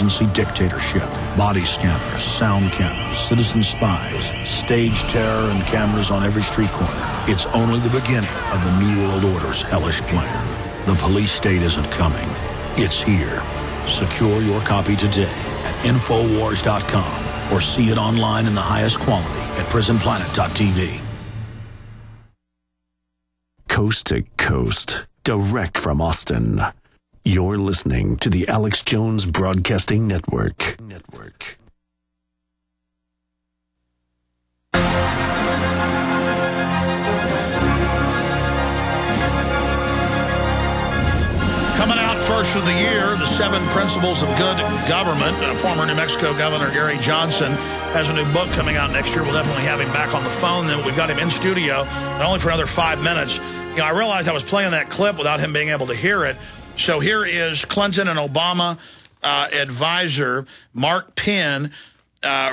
emergency dictatorship. Body scanners, sound cannons, citizen spies, stage terror, and cameras on every street corner. It's only the beginning of the New World Order's hellish plan. The police state isn't coming. It's here. Secure your copy today at Infowars.com or see it online in the highest quality at PrisonPlanet.tv. Coast to coast, direct from Austin. You're listening to the Alex Jones Broadcasting Network. Coming out first of the year, the 7 Principles of Good Government. Former New Mexico Governor Gary Johnson has a new book coming out next year. We'll definitely have him back on the phone. Then we've got him in studio, but only for another 5 minutes. You know, I realized I was playing that clip without him being able to hear it. So here is Clinton and Obama advisor Mark Penn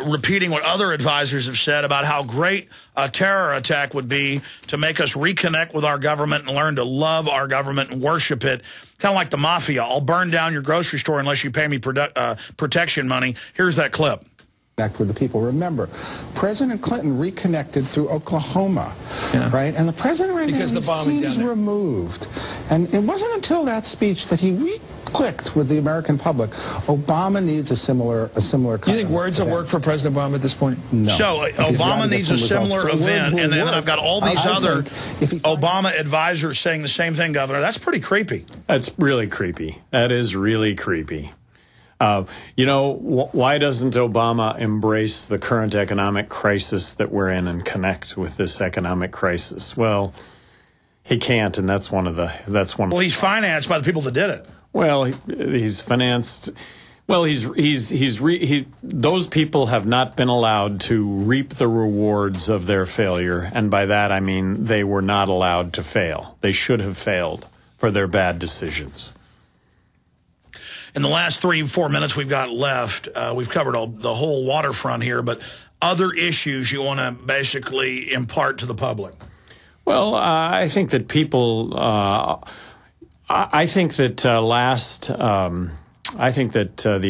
repeating what other advisors have said about how great a terror attack would be to make us reconnect with our government and learn to love our government and worship it. Kind of like the mafia. I'll burn down your grocery store unless you pay me protection money. Here's that clip. With the people. Remember, President Clinton reconnected through Oklahoma, right? And the president right now seems removed. And it wasn't until that speech that he re-clicked with the American public. Obama needs a similar kind. You think words will work for President Obama at this point? No. So Obama needs a similar event, and then I've got all these other Obama advisors saying the same thing, Governor. That's pretty creepy. That's really creepy. That is really creepy. You know, why doesn't Obama embrace the current economic crisis that we're in and connect with this economic crisis? Well, he can't, and that's one of the. Well, he's financed by the people that did it. Well, he's financed. Well, those people have not been allowed to reap the rewards of their failure, and by that I mean they were not allowed to fail. They should have failed for their bad decisions. In the last 3-4 minutes we've got left, we've covered the whole waterfront here, but other issues you want to basically impart to the public? Well, I think that people, I think that the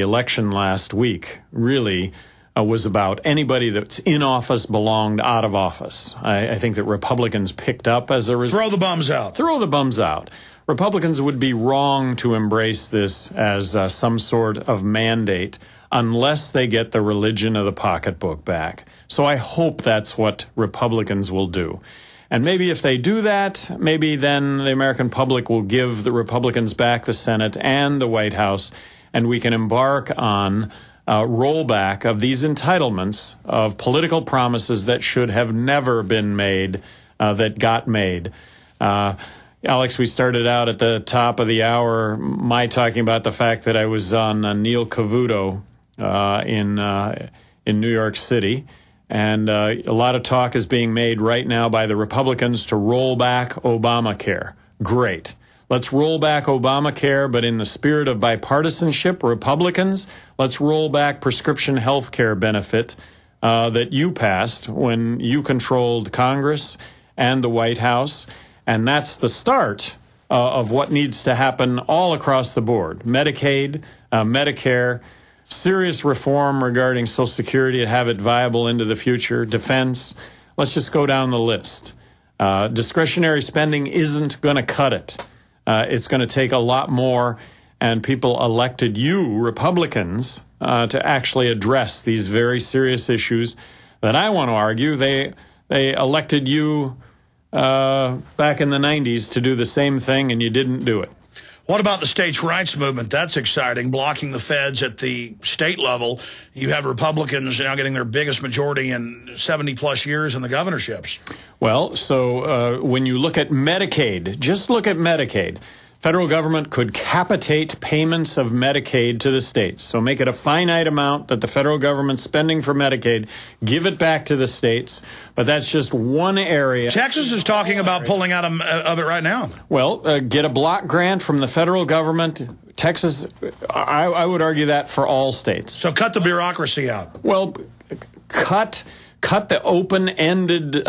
election last week really was about anybody that's in office belonged out of office. I think that Republicans picked up as a result. Throw the bums out. Throw the bums out. Republicans would be wrong to embrace this as some sort of mandate unless they get the religion of the pocketbook back. So I hope that's what Republicans will do. And maybe if they do that, maybe then the American public will give the Republicans back the Senate and the White House, and we can embark on rollback of these entitlements of political promises that should have never been made, that got made. Alex, we started out at the top of the hour, talking about the fact that I was on Neil Cavuto in New York City. And a lot of talk is being made right now by the Republicans to roll back Obamacare. Great. Let's roll back Obamacare, but in the spirit of bipartisanship, Republicans, let's roll back prescription health care benefit that you passed when you controlled Congress and the White House. And that's the start of what needs to happen all across the board. Medicaid, Medicare, serious reform regarding Social Security to have it viable into the future, defense. Let's just go down the list. Discretionary spending isn't going to cut it. It's going to take a lot more, and people elected you, Republicans, to actually address these very serious issues that I want to argue they elected you back in the 90s to do the same thing, and you didn't do it. What about the states' rights movement? That's exciting, blocking the feds at the state level. You have Republicans now getting their biggest majority in 70-plus years in the governorships. Well, so when you look at Medicaid, just look at Medicaid. Federal government could capitate payments of Medicaid to the states. So make it a finite amount that the federal government's spending for Medicaid, give it back to the states. But that's just one area. Texas is talking about pulling out of it right now. Well, get a block grant from the federal government. Texas, I would argue that for all states. So cut the bureaucracy out. Well, cut the open-ended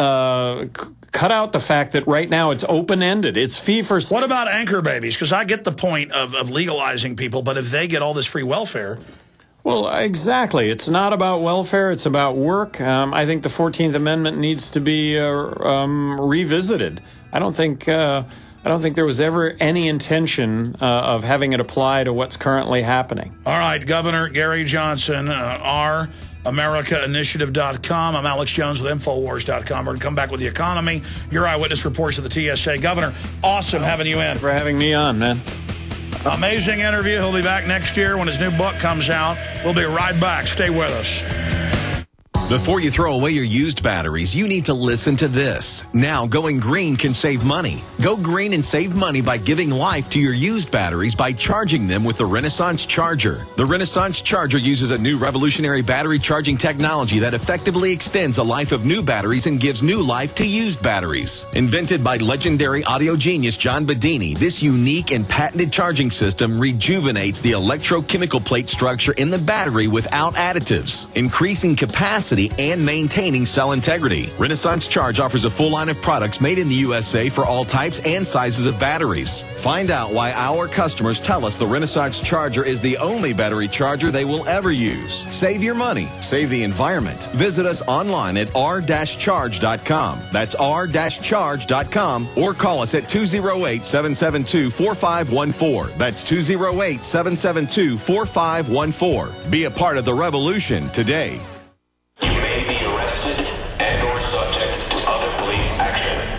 cut out the fact that right now it's open-ended. It's fee-for-service. What about anchor babies? Because I get the point of legalizing people, but if they get all this free welfare... Well, exactly. It's not about welfare. It's about work. I think the 14th Amendment needs to be revisited. I don't think there was ever any intention of having it apply to what's currently happening. All right, Governor Gary Johnson, RAmericaInitiative.com. I'm Alex Jones with Infowars.com. We're going to come back with the economy, your eyewitness reports of the TSA. Governor, awesome having you in. Thanks for having me on, man. Amazing interview. He'll be back next year when his new book comes out. We'll be right back. Stay with us. Before you throw away your used batteries, you need to listen to this. Now, going green can save money. Go green and save money by giving life to your used batteries by charging them with the Renaissance Charger. The Renaissance Charger uses a new revolutionary battery charging technology that effectively extends the life of new batteries and gives new life to used batteries. Invented by legendary audio genius John Bedini, this unique and patented charging system rejuvenates the electrochemical plate structure in the battery without additives, increasing capacity and maintaining cell integrity. Renaissance Charge offers a full line of products made in the USA for all types and sizes of batteries. Find out why our customers tell us the Renaissance Charger is the only battery charger they will ever use. Save your money. Save the environment. Visit us online at r-charge.com. That's r-charge.com, or call us at 208-772-4514. That's 208-772-4514. Be a part of the revolution today.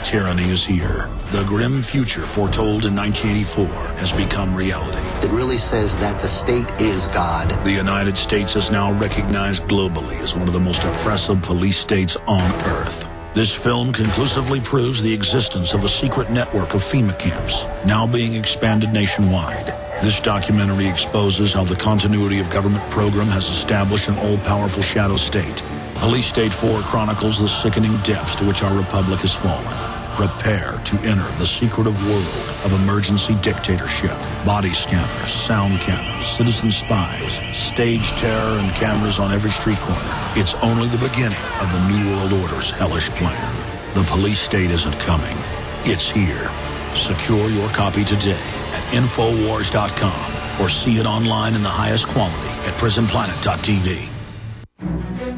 Tyranny is here. The grim future foretold in 1984 has become reality. It really says that the state is God. The United States is now recognized globally as one of the most oppressive police states on earth. This film conclusively proves the existence of a secret network of FEMA camps, now being expanded nationwide. This documentary exposes how the continuity of government program has established an all-powerful shadow state. Police State 4 chronicles the sickening depths to which our republic has fallen. Prepare to enter the secretive world of emergency dictatorship. Body scanners, sound cannons, citizen spies, stage terror, and cameras on every street corner. It's only the beginning of the New World Order's hellish plan. The police state isn't coming. It's here. Secure your copy today at Infowars.com or see it online in the highest quality at PrisonPlanet.tv.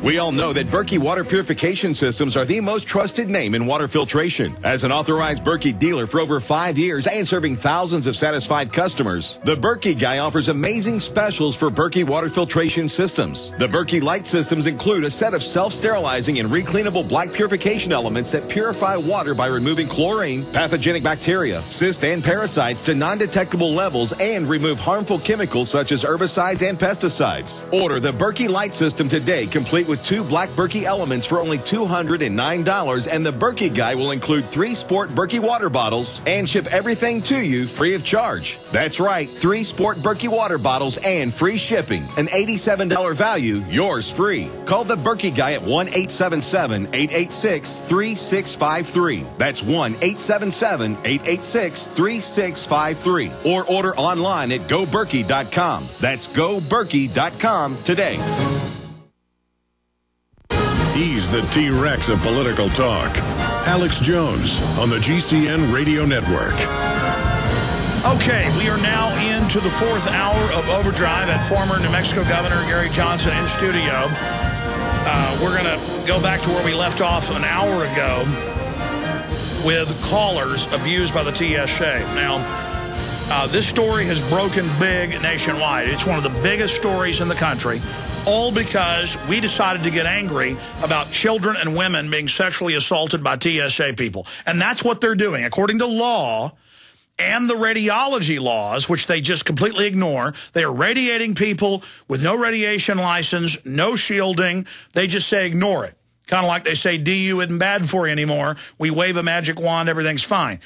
We all know that Berkey Water Purification Systems are the most trusted name in water filtration. As an authorized Berkey dealer for over 5 years and serving thousands of satisfied customers, the Berkey Guy offers amazing specials for Berkey Water Filtration Systems. The Berkey Light Systems include a set of self-sterilizing and recleanable black purification elements that purify water by removing chlorine, pathogenic bacteria, cysts, and parasites to non-detectable levels and remove harmful chemicals such as herbicides and pesticides. Order the Berkey Light System today, complete with 2 black Berkey elements for only $209, and the Berkey Guy will include 3 sport Berkey water bottles and ship everything to you free of charge. That's right, 3 sport Berkey water bottles and free shipping. An $87 value, yours free. Call the Berkey Guy at 1-877-886-3653. That's 1-877-886-3653. Or order online at goberkey.com. That's goberkey.com today. He's the T-Rex of political talk. Alex Jones on the GCN Radio Network. Okay, we are now into the 4th hour of Overdrive at former New Mexico Governor Gary Johnson in studio. We're going to go back to where we left off an hour ago with callers abused by the TSA. Now, this story has broken big nationwide. It's one of the biggest stories in the country. All because we decided to get angry about children and women being sexually assaulted by TSA people. And that's what they're doing. According to law and the radiology laws, which they just completely ignore, they are radiating people with no radiation license, no shielding. They just say ignore it. Kind of like they say DU isn't bad for you anymore. We wave a magic wand, everything's fine.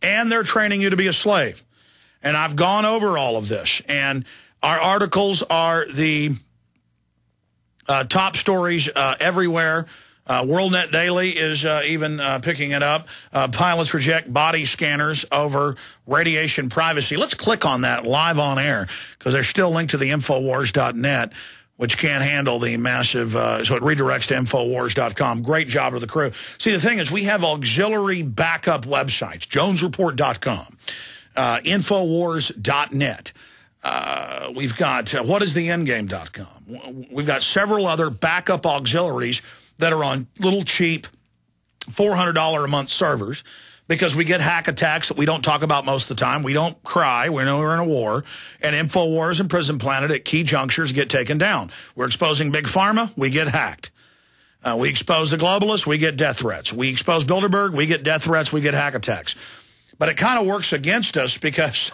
And they're training you to be a slave. And I've gone over all of this. And our articles are the top stories everywhere. WorldNet Daily is even picking it up. Pilots reject body scanners over radiation privacy. Let's click on that live on air because they're still linked to the Infowars.net, which can't handle the massive, so it redirects to Infowars.com. Great job of the crew. See, the thing is, we have auxiliary backup websites, JonesReport.com, Infowars.net. We've got whatistheendgame.com. We've got several other backup auxiliaries that are on little cheap $400 a month servers because we get hack attacks that we don't talk about most of the time. We don't cry. We know we're in a war. And InfoWars and Prison Planet at key junctures get taken down. We're exposing Big Pharma. We get hacked. We expose the globalists. We get death threats. We expose Bilderberg. We get death threats. We get hack attacks. But it kind of works against us because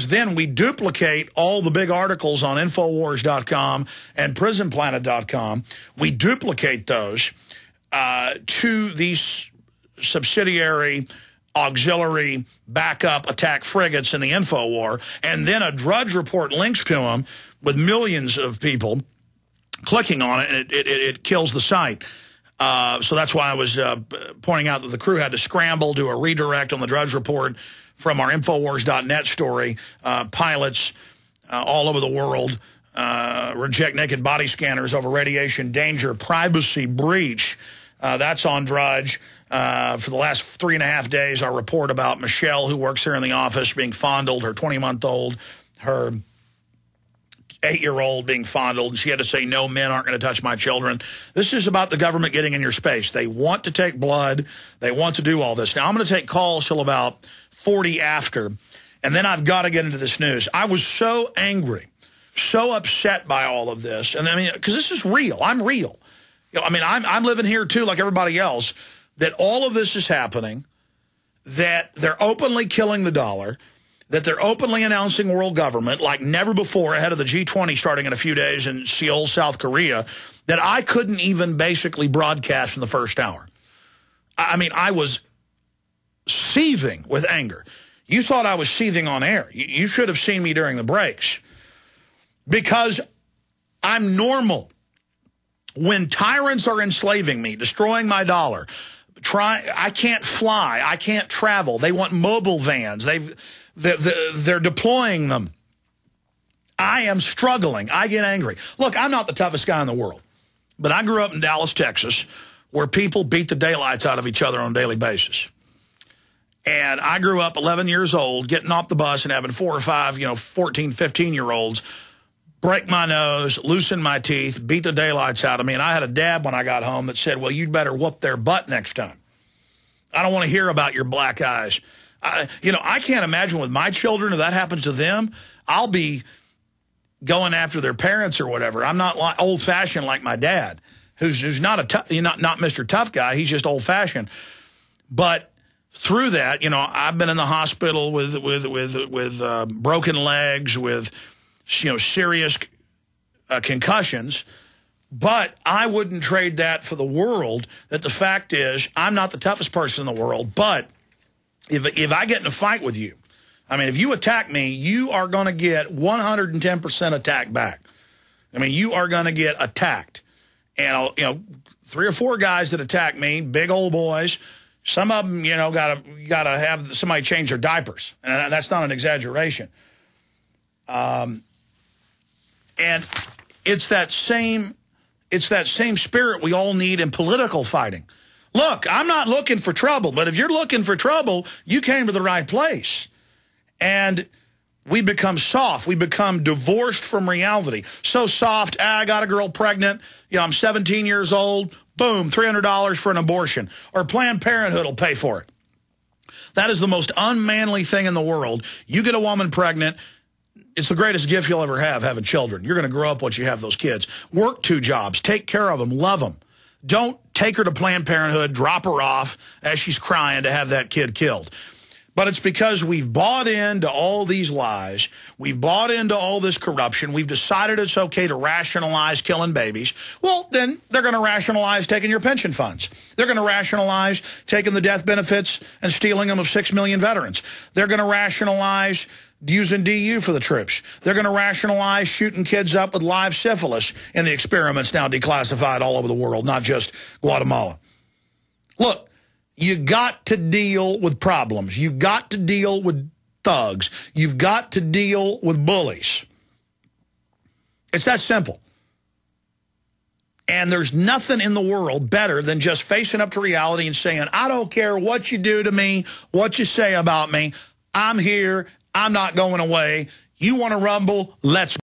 then we duplicate all the big articles on Infowars.com and PrisonPlanet.com. We duplicate those to these subsidiary, auxiliary, backup attack frigates in the InfoWar, and then a Drudge Report links to them with millions of people clicking on it, and it kills the site. So that's why I was pointing out that the crew had to scramble, do a redirect on the Drudge Report from our Infowars.net story. Pilots all over the world reject naked body scanners over radiation danger, privacy breach. That's on Drudge. For the last 3.5 days, our report about Michelle, who works here in the office, being fondled, her 20-month-old, her 8-year-old being fondled, and she had to say, no, men aren't going to touch my children. This is about the government getting in your space. They want to take blood. They want to do all this. Now, I'm going to take calls till about 40 after, and then I've got to get into this news. I was so angry, so upset by all of this, and I mean, because this is real. I'm real. You know, I mean, I'm living here, too, like everybody else, that all of this is happening, that they're openly killing the dollar, that they're openly announcing world government like never before ahead of the G20 starting in a few days in Seoul, South Korea, that I couldn't even basically broadcast in the first hour. I mean, I was seething with anger. You thought I was seething on air. You should have seen me during the breaks. Because I'm normal. When tyrants are enslaving me, destroying my dollar, I can't fly, I can't travel. They want mobile vans. They're deploying them. I am struggling. I get angry. Look, I'm not the toughest guy in the world, but I grew up in Dallas, Texas, where people beat the daylights out of each other on a daily basis. And I grew up 11 years old, getting off the bus and having 4 or 5, 14, 15-year-olds break my nose, loosen my teeth, beat the daylights out of me. And I had a dad when I got home that said, well, you'd better whoop their butt next time. I don't want to hear about your black eyes. I can't imagine with my children, if that happens to them, I'll be going after their parents or whatever. I'm not old-fashioned like my dad, who's not not Mr. Tough Guy. He's just old-fashioned. But through that, I've been in the hospital with broken legs, with serious concussions. But I wouldn't trade that for the world. That the fact is, I'm not the toughest person in the world, but if I get in a fight with you, I mean, if you attack me, you are going to get 110% attack back. I mean, you are going to get attacked. And, 3 or 4 guys that attack me, big old boys, some of them, got to have somebody change their diapers. And that's not an exaggeration. And it's that same spirit we all need in political fighting. Look, I'm not looking for trouble, but if you're looking for trouble, you came to the right place. And we become soft. We become divorced from reality. So soft, I got a girl pregnant, I'm 17 years old, boom, $300 for an abortion. Or Planned Parenthood will pay for it. That is the most unmanly thing in the world. You get a woman pregnant, it's the greatest gift you'll ever have, having children. You're going to grow up once you have those kids. Work 2 jobs. Take care of them. Love them. Don't take her to Planned Parenthood, drop her off as she's crying to have that kid killed. But it's because we've bought into all these lies. We've bought into all this corruption. We've decided it's okay to rationalize killing babies. Well, then they're going to rationalize taking your pension funds. They're going to rationalize taking the death benefits and stealing them of 6 million veterans. They're going to rationalize using DU for the troops. They're going to rationalize shooting kids up with live syphilis in the experiments now declassified all over the world, not just Guatemala. Look, you got to deal with problems. You got to deal with thugs. You've got to deal with bullies. It's that simple. And there's nothing in the world better than just facing up to reality and saying, I don't care what you do to me, what you say about me. I'm here. I'm not going away. You want to rumble? Let's